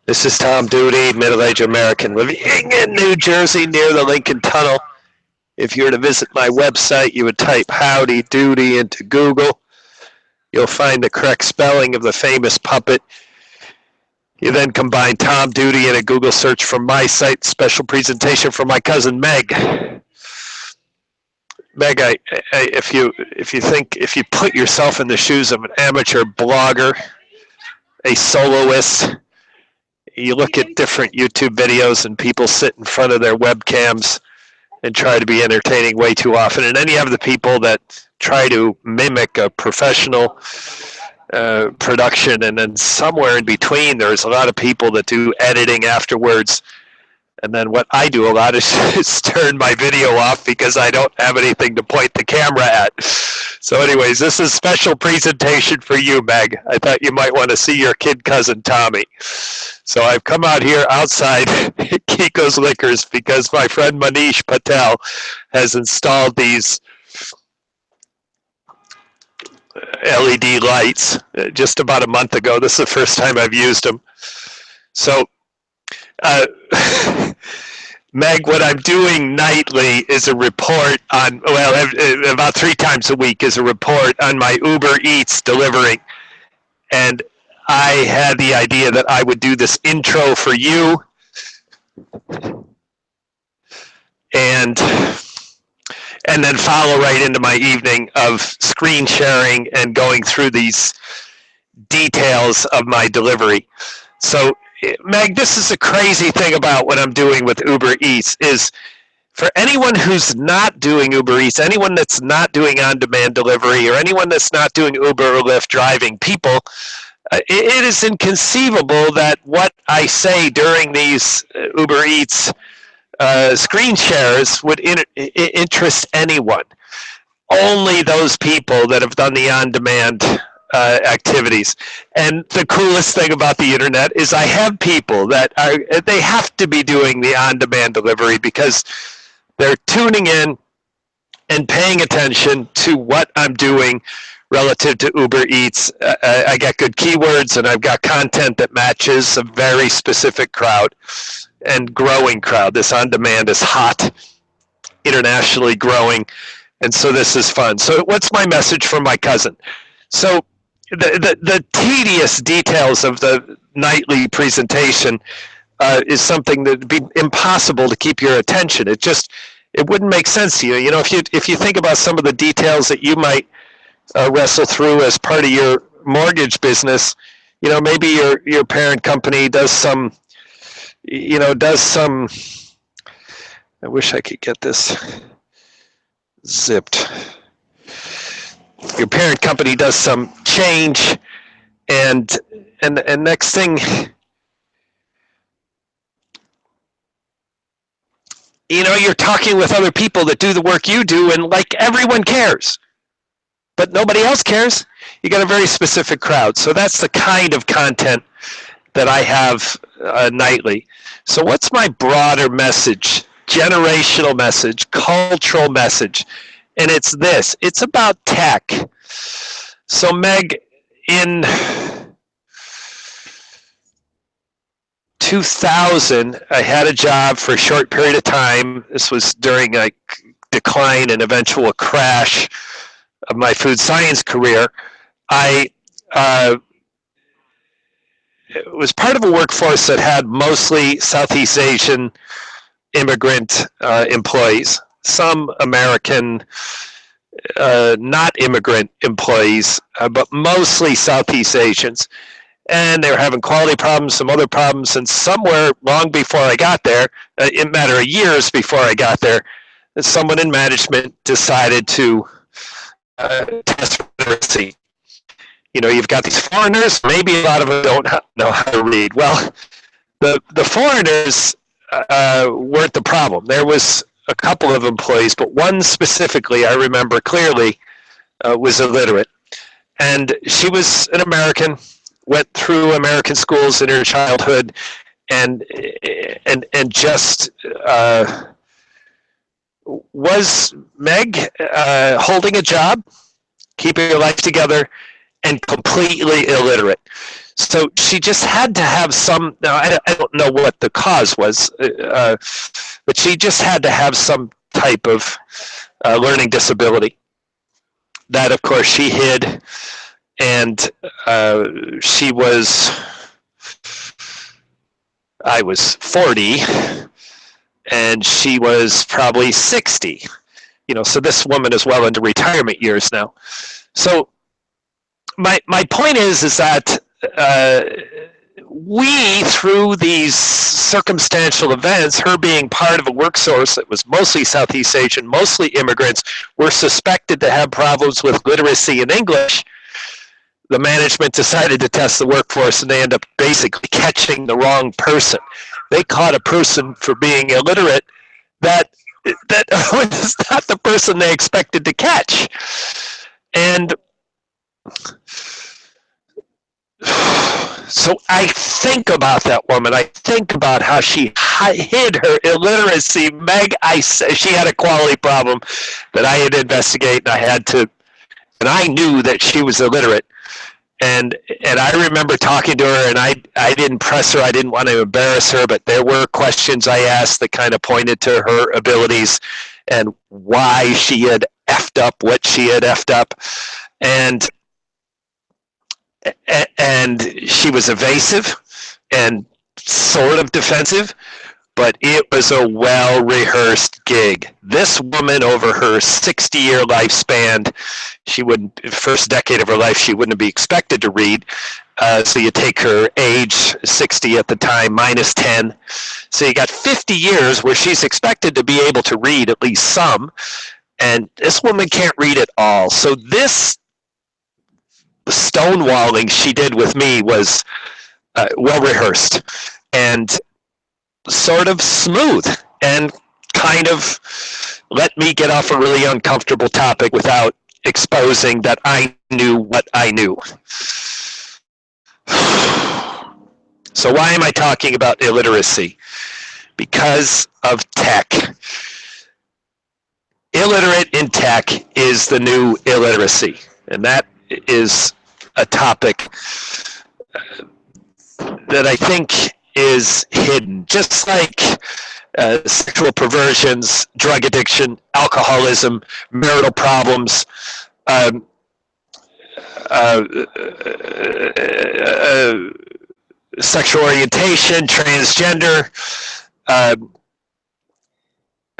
This is Tom Duty, middle-aged American living in New Jersey near the Lincoln Tunnel. If you were to visit my website, you would type Howdy Doody into Google. You'll find the correct spelling of the famous puppet. You then combine Tom Duty in a Google search from my site, special presentation from my cousin Meg. Meg, if you put yourself in the shoes of an amateur blogger, a soloist, you look at different YouTube videos and people sit in front of their webcams and try to be entertaining way too often. And then you have the people that try to mimic a professional production, and then somewhere in between there's a lot of people that do editing afterwards. And then what I do a lot is turn my video off because I don't have anything to point the camera at. So anyways, this is a special presentation for you, Meg. I thought you might want to see your kid cousin, Tommy. So I've come out here outside Kiko's Liquors because my friend Manish Patel has installed these LED lights just about a month ago. This is the first time I've used them. So Meg, what I'm doing nightly is a report on, well, about 3 times a week is a report on my Ubereats delivering. And I had the idea that I would do this intro for you. And then follow right into my evening of screen sharing and going through these details of my delivery. So Meg, this is a crazy thing about what I'm doing with Uber Eats is for anyone who's not doing Uber Eats, anyone that's not doing on-demand delivery, or anyone that's not doing Uber or Lyft driving people, it is inconceivable that what I say during these Uber Eats screen shares would interest anyone. Only those people that have done the on-demand activities. And the coolest thing about the internet is I have people that they have to be doing the on-demand delivery because they're tuning in and paying attention to what I'm doing relative to Uber Eats. I got good keywords and I've got content that matches a very specific crowd and growing crowd. This on-demand is hot, internationally growing, and so this is fun. So what's my message from my cousin? So the tedious details of the nightly presentation is something that would be impossible to keep your attention. It wouldn't make sense to you. You know, if you think about some of the details that you might wrestle through as part of your mortgage business, you know, maybe your parent company does some, I wish I could get this zipped. Your parent company does some change, and next thing, you know, you're talking with other people that do the work you do, and like everyone cares, but nobody else cares. You got a very specific crowd. So that's the kind of content that I have nightly. So what's my broader message, generational message, cultural message? And it's this, it's about tech. So Meg, in 2000, I had a job for a short period of time. This was during a decline and eventual crash of my food science career. I was part of a workforce that had mostly Southeast Asian immigrant employees. Some American, not immigrant employees, but mostly Southeast Asians. And they were having quality problems, some other problems, and somewhere long before I got there, in a matter of years before I got there, someone in management decided to test for literacy. You know, you've got these foreigners, maybe a lot of them don't know how to read. Well, the foreigners weren't the problem. There was a couple of employees, but one specifically I remember clearly was illiterate. And she was an American, went through American schools in her childhood, and just was Meg holding a job, keeping her life together, and completely illiterate. so she just had to have some, now I don't know what the cause was, but she just had to have some type of learning disability. That, of course, she hid, and I was 40, and she was probably 60. So this woman is well into retirement years now. So my point is that we, through these circumstantial events, her being part of a workforce that was mostly Southeast Asian, mostly immigrants, were suspected to have problems with literacy in English. The management decided to test the workforce, and they end up basically catching the wrong person. They caught a person for being illiterate that was not the person they expected to catch. And so I think about that woman. I think about how she hid her illiteracy. Meg, she had a quality problem that I had to investigate, and I knew that she was illiterate. And I remember talking to her, and I didn't press her. I didn't want to embarrass her, but there were questions I asked that kind of pointed to her abilities and why she had effed up what she had effed up. And she was evasive and sort of defensive, but it was a well-rehearsed gig. This woman, over her 60-year lifespan, first decade of her life, she wouldn't be expected to read. So you take her age, 60 at the time, minus 10. So you got 50 years where she's expected to be able to read at least some, and this woman can't read at all. So this stonewalling she did with me was well-rehearsed and sort of smooth, and kind of let me get off a really uncomfortable topic without exposing that I knew what I knew. So why am I talking about illiteracy? Because of tech. Illiterate in tech is the new illiteracy, and that is a topic that I think is hidden, just like sexual perversions, drug addiction, alcoholism, marital problems, sexual orientation, transgender. I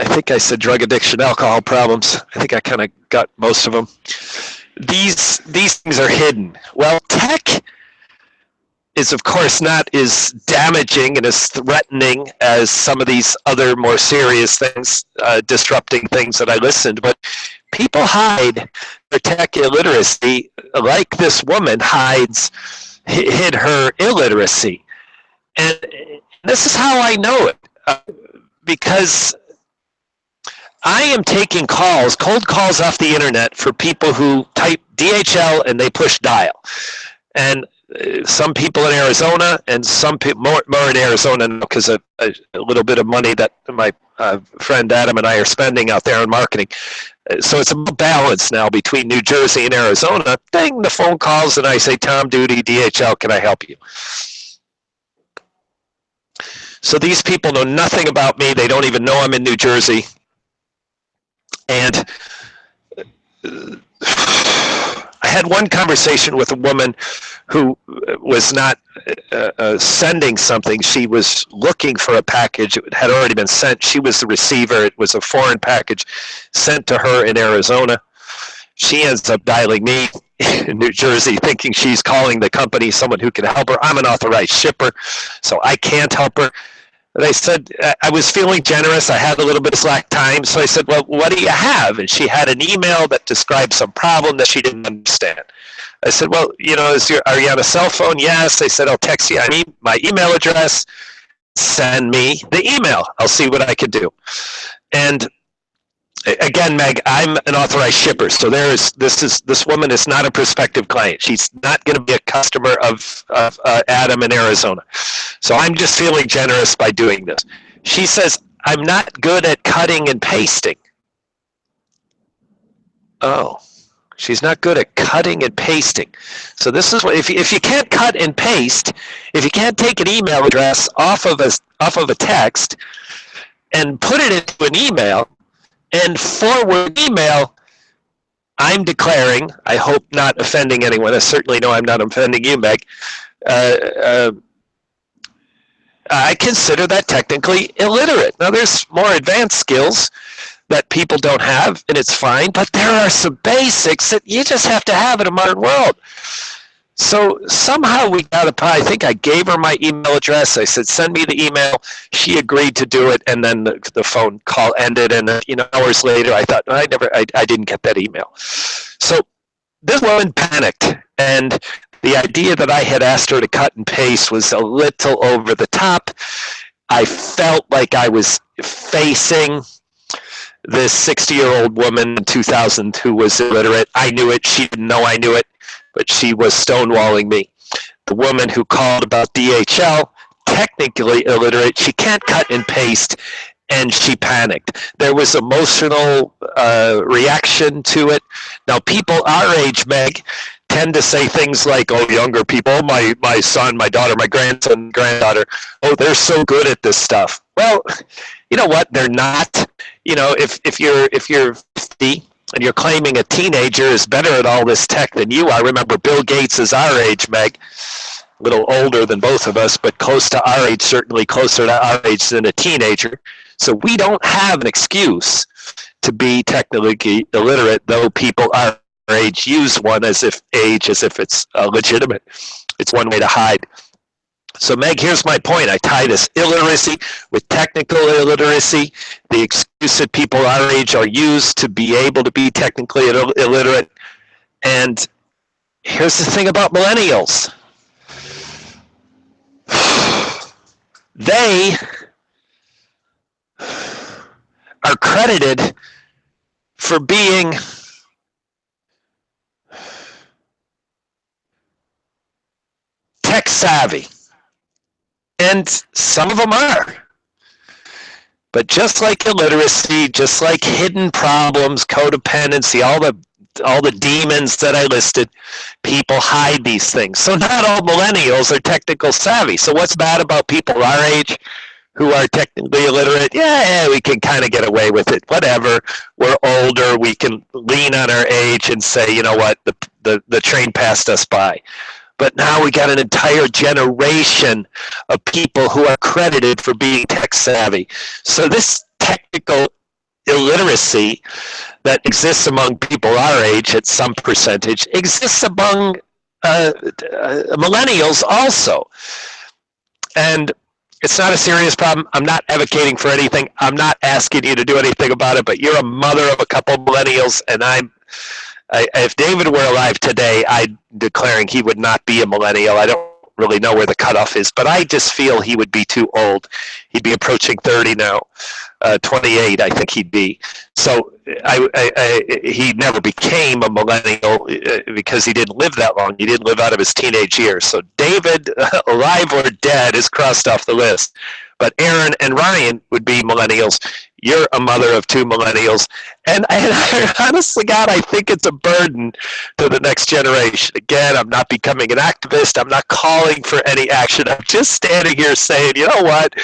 think I said drug addiction, alcohol problems. I think I kind of got most of them. These things are hidden. Well, tech is, of course, not as damaging and as threatening as some of these other more serious things, disrupting things that I listened. But people hide their tech illiteracy, like this woman hid her illiteracy. And this is how I know it, because I am taking cold calls off the internet for people who type DHL and they push dial. And some people in Arizona, and some people more in Arizona because of a little bit of money that my friend Adam and I are spending out there on marketing. So it's a balance now between New Jersey and Arizona. Ding, the phone calls, and I say, Tom Duty, DHL, can I help you? So these people know nothing about me. They don't even know I'm in New Jersey. And I had one conversation with a woman who was not sending something. She was looking for a package. It had already been sent. She was the receiver. It was a foreign package sent to her in Arizona. She ends up dialing me in New Jersey, thinking she's calling the company, someone who can help her. I'm an authorized shipper, so I can't help her. And I said, I was feeling generous. I had a little bit of slack time. So I said, well, what do you have? And she had an email that described some problem that she didn't understand. I said, well, are you on a cell phone? Yes. I said, I'll text you. I need my email address. Send me the email. I'll see what I can do. And again, Meg, I'm an authorized shipper. So this woman is not a prospective client. She's not going to be a customer of Adam in Arizona. So I'm just feeling generous by doing this. She says, I'm not good at cutting and pasting. Oh. She's not good at cutting and pasting. So this is what, if you can't cut and paste, if you can't take an email address off of a text and put it into an email and forward email, I'm declaring, I hope not offending anyone, I certainly know I'm not offending you, Meg, I consider that technically illiterate. Now, there's more advanced skills that people don't have, and it's fine, but there are some basics that you just have to have in a modern world. So somehow we got I think I gave her my email address. I said, send me the email. She agreed to do it, and then the phone call ended, and hours later I thought, I didn't get that email. So this woman panicked, and the idea that I had asked her to cut and paste was a little over the top. I felt like I was facing this 60-year-old woman in 2000 who was illiterate. I knew it. She didn't know I knew it, but she was stonewalling me. The woman who called about DHL, technically illiterate. She can't cut and paste, and she panicked. There was emotional reaction to it. Now, people our age, Meg, tend to say things like, oh, younger people, my son, my daughter, my grandson, granddaughter, oh, they're so good at this stuff. Well, you know what? They're not. If you're 50 and you're claiming a teenager is better at all this tech than you are, remember Bill Gates is our age, Meg, a little older than both of us, but close to our age, certainly closer to our age than a teenager. So we don't have an excuse to be technically illiterate, though people our age use one as if it's legitimate. It's one way to hide. So, Meg, here's my point. I tie this illiteracy with technical illiteracy. The excuse that people our age are used to be able to be technically illiterate. And here's the thing about millennials. They are credited for being tech savvy. And some of them are. But just like illiteracy, just like hidden problems, codependency, all the demons that I listed, people hide these things. So not all millennials are technical savvy. So what's bad about people our age who are technically illiterate? Yeah, we can kind of get away with it. Whatever. We're older. We can lean on our age and say, you know what, the train passed us by. But now we got an entire generation of people who are credited for being tech savvy. So this technical illiteracy that exists among people our age at some percentage exists among millennials also. And it's not a serious problem. I'm not advocating for anything. I'm not asking you to do anything about it, but you're a mother of a couple of millennials, and if David were alive today, I'm declaring he would not be a millennial. I don't really know where the cutoff is, but I just feel he would be too old. He'd be approaching 30 now, 28 I think he'd be. So he never became a millennial because he didn't live that long. He didn't live out of his teenage years. So David, alive or dead, is crossed off the list. But Aaron and Ryan would be millennials. You're a mother of two millennials. And honestly, God, I think it's a burden to the next generation. Again, I'm not becoming an activist. I'm not calling for any action. I'm just standing here saying, you know what?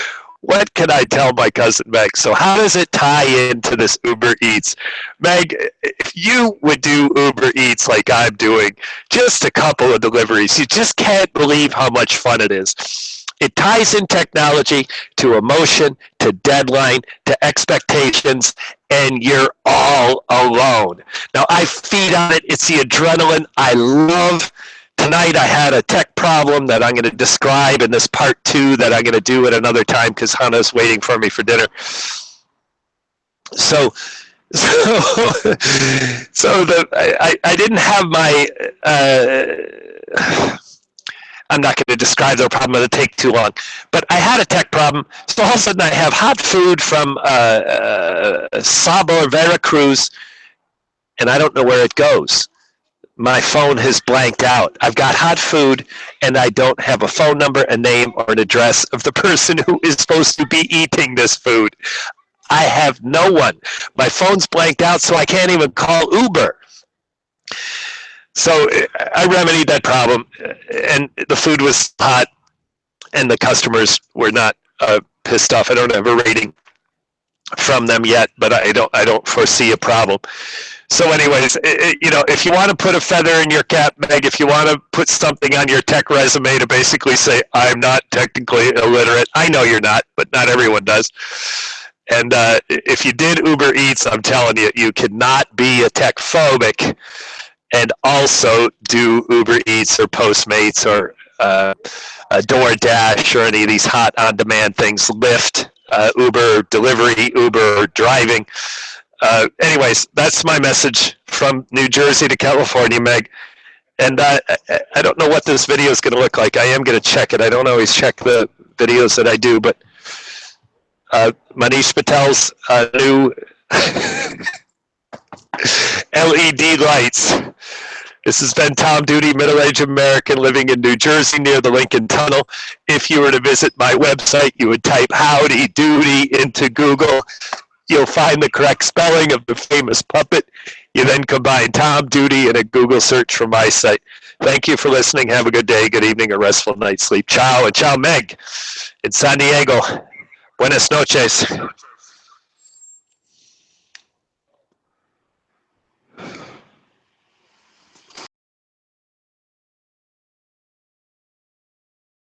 What can I tell my cousin Meg? So how does it tie into this Uber Eats? Meg, if you would do Uber Eats like I'm doing, just a couple of deliveries, you just can't believe how much fun it is. It ties in technology to emotion, to deadline, to expectations, and you're all alone. Now, I feed on it. It's the adrenaline I love. Tonight, I had a tech problem that I'm going to describe in this part 2 that I'm going to do at another time because Hannah's waiting for me for dinner. So I didn't have my... I'm not going to describe the problem, it'll take too long. But I had a tech problem, so all of a sudden I have hot food from Sabor, Veracruz, and I don't know where it goes. My phone has blanked out. I've got hot food, and I don't have a phone number, a name, or an address of the person who is supposed to be eating this food. I have no one. My phone's blanked out, so I can't even call Uber. So I remedied that problem, and the food was hot, and the customers were not pissed off. I don't have a rating from them yet, but I don't foresee a problem. So, anyways, if you want to put a feather in your cap, Meg, if you want to put something on your tech resume to basically say, I'm not technically illiterate, I know you're not, but not everyone does. And if you did Uber Eats, I'm telling you, you cannot be a tech phobic and also do Uber Eats or Postmates or DoorDash or any of these hot on-demand things, Lyft, Uber delivery, Uber driving. Anyways, that's my message from New Jersey to California, Meg. And I don't know what this video is going to look like. I am going to check it. I don't always check the videos that I do, but Manish Patel's new LED lights. This has been Tom Duty, middle-aged American living in New Jersey near the Lincoln Tunnel. If you were to visit my website, you would type Howdy Doody into Google. You'll find the correct spelling of the famous puppet. You then combine Tom Duty in a Google search for my site. Thank you for listening. Have a good day, good evening, a restful night's sleep. Ciao, and ciao, Meg, in San Diego. Buenas noches.